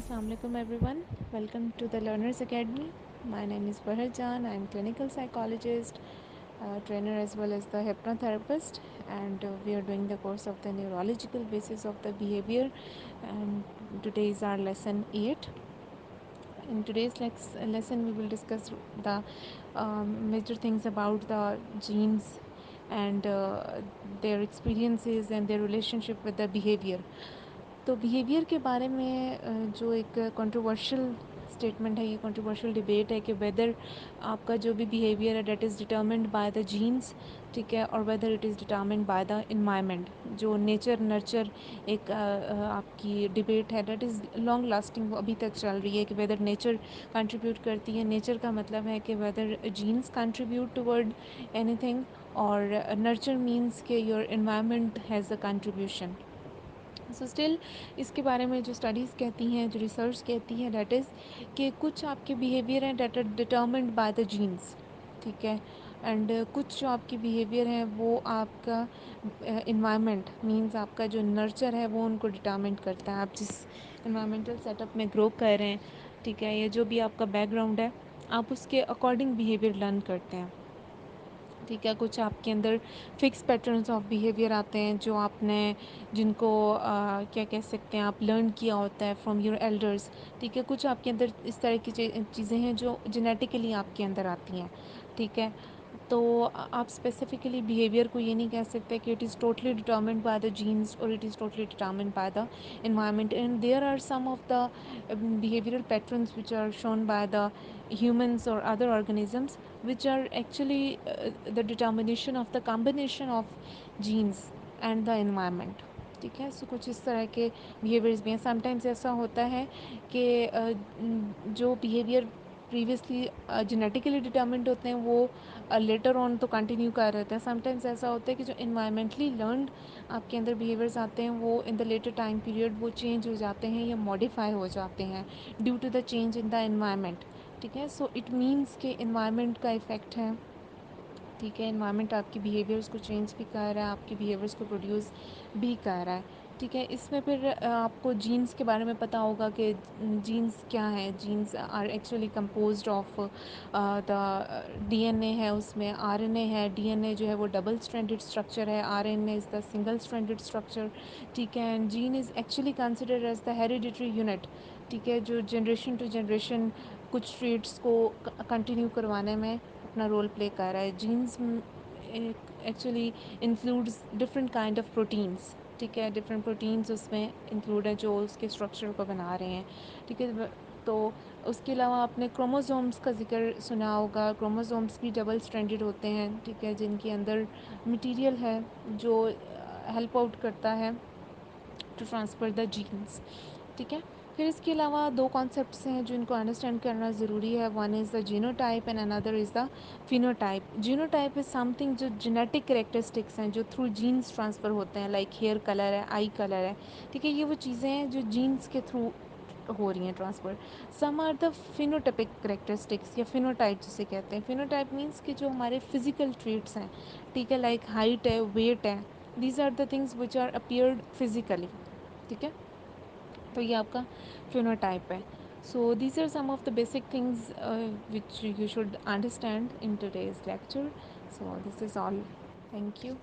Assalamualaikum everyone. Welcome to the Learners Academy. My name is Bahar Jan. I am clinical psychologist, trainer as well as the hypnotherapist, and we are doing the course of the neurological basis of the behavior. And today is our lesson 8. In today's lesson, we will discuss the major things about the genes and their experiences and their relationship with the behavior. तो behaviour के बारे में जो एक controversial statement है, ये controversial debate है कि वेदर आपका जो भी बिहेवियर है that is determined by the genes, ठीक है, और whether it is determined by the environment. जो नेचर नर्चर एक आपकी डिबेट है डेट इज़ लॉन्ग लास्टिंग, वो अभी तक चल रही है कि वेदर नेचर कंट्रीब्यूट करती है. नेचर का मतलब है कि whether genes contribute toward anything, और नर्चर मीन्स के your environment has a contribution. So still इसके बारे में जो स्टडीज़ कहती हैं, जो रिसर्च कहती है डेट इज़ कि कुछ आपके बिहेवियर हैं that are determined by the genes, ठीक है, एंड कुछ जो आपकी बिहेवियर हैं वो आपका इन्वायरमेंट मींस आपका जो नर्चर है वो उनको डिटर्मिन करता है. आप जिस इन्वायरमेंटल सेटअप में ग्रो कर रहे हैं, ठीक है, या जो भी आपका बैकग्राउंड है, आप उसके अकॉर्डिंग बिहेवियर लर्न करते हैं. ठीक है, कुछ आपके अंदर फिक्स पैटर्न्स ऑफ बिहेवियर आते हैं जो आपने जिनको क्या कह सकते हैं, आप लर्न किया होता है फ्रॉम योर एल्डर्स. ठीक है, कुछ आपके अंदर इस तरह की चीज़ें हैं जो जेनेटिकली आपके अंदर आती हैं. ठीक है, तो आप स्पेसिफिकली बिहेवियर को ये नहीं कह सकते कि it is totally determined by the genes और it is totally determined by the environment. And there are some of the behavioral patterns which are shown by the humans or other organisms which are actually the determination of the combination of genes and the environment. ठीक है, सो कुछ इस तरह के behaviours भी हैं. Sometimes ऐसा होता है कि जो बिहेवियर प्रीवियसली जेनेटिकली डिटर्मिंड होते हैं वो लेटर ऑन तो कंटिन्यू कर रहे थे. समटाइम्स ऐसा होता है कि जो इन्वायरमेंटली लर्नड आपके अंदर बिहेवियर्स आते हैं वो in the later time period वो चेंज हो जाते हैं या मॉडिफाई हो जाते हैं due to the change in the environment. ठीक है, सो इट मीन्स के इन्वायरमेंट का इफ़ेक्ट है. ठीक है, इन्वायरमेंट आपकी बिहेवियर्स को चेंज भी कर रहा है, आपकी बिहेवियर्स को प्रोड्यूस भी कर रहा है. ठीक है, इसमें फिर आपको जीन्स के बारे में पता होगा कि जीन्स क्या है. Genes are actually composed of the DNA है, उसमें आरएनए है. डीएनए जो है वो डबल स्ट्रैंडेड स्ट्रक्चर है, RNA is the single stranded structure. ठीक है, and gene is actually considered as the hereditary unit. ठीक है, जो जनरेशन टू जनरेशन कुछ ट्रेड्स को कंटिन्यू करवाने में अपना रोल प्ले कर रहा है. Genes actually includes different kind of proteins. ठीक है, डिफरेंट प्रोटीन्स उसमें इंक्लूड है जो उसके स्ट्रक्चर को बना रहे हैं. ठीक है, तो उसके अलावा आपने क्रोमोसोम्स का जिक्र सुना होगा. क्रोमोसोम्स भी डबल स्ट्रैंडेड होते हैं. ठीक है, जिनके अंदर मटेरियल है जो हेल्प आउट करता है टू ट्रांसफ़र द जीन्स. ठीक है, फिर इसके अलावा दो कॉन्सेप्ट्स हैं जो इनको अंडरस्टैंड करना ज़रूरी है. One is the genotype and another is the phenotype. Genotype is something जो जेनेटिक करेक्टरिस्टिक्स हैं जो थ्रू जीन्स ट्रांसफ़र होते हैं, लाइक हेयर कलर है, आई कलर है. ठीक है, ये वो चीज़ें हैं जो जीन्स के थ्रू हो रही हैं transfer. Some are the phenotypic characteristics या फिनोटाइप जिसे कहते हैं. फिनोटाइप मीन्स कि जो हमारे फिज़िकल ट्रेट्स हैं, ठीक है, लाइक हाइट है, वेट है, these are the things which are appeared physically. ठीक है, तो ये आपका फिनोटाइप है. So these are some of the basic things which you should understand in today's lecture. So this is all. Thank you.